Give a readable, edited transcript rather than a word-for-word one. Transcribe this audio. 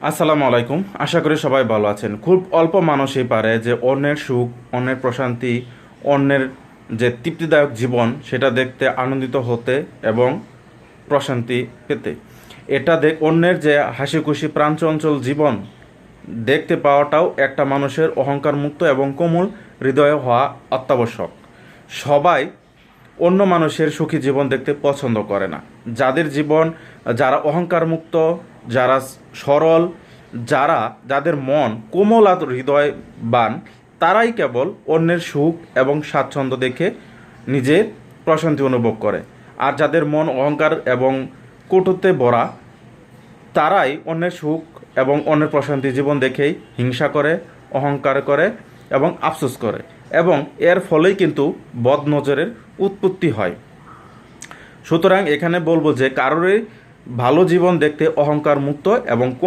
আসসালামু আলাইকুম। আশা করি সবাই ভালো আছেন। খুব অল্প মানুষই পারে যে অন্যের সুখ, অন্যের প্রশান্তি, অন্যের যে তৃপ্তিদায়ক জীবন সেটা দেখতে আনন্দিত হতে এবং প্রশান্তি পেতে। অন্যের যে হাসি খুশি প্রাণচঞ্চল জীবন দেখতে পাওয়াটাও একটা মানুষের অহংকার মুক্ত এবং কোমল হৃদয়ে হওয়া অত্যাবশ্যক। সবাই অন্য মানুষের সুখী জীবন দেখতে পছন্দ করে না। যারা অহংকার মুক্ত, যারা সরল, যাদের মন কোমল আর হৃদয়বান, তারাই কেবল অন্যের সুখ এবং স্বাচ্ছন্দ্য দেখে নিজের প্রশান্তি অনুভব করে। আর যাদের মন অহংকার এবং কটুতে ভরা, তারাই অন্যের সুখ এবং অন্যের প্রশান্তি জীবন দেখেই হিংসা করে, অহংকার করে এবং আফসোস করে, এবং এর ফলেই কিন্তু বদনজরের উৎপত্তি হয়। সুতরাং এখানে বলবো যে কারোরই ভালো জীবন দেখতে অহংকার মুক্ত এবং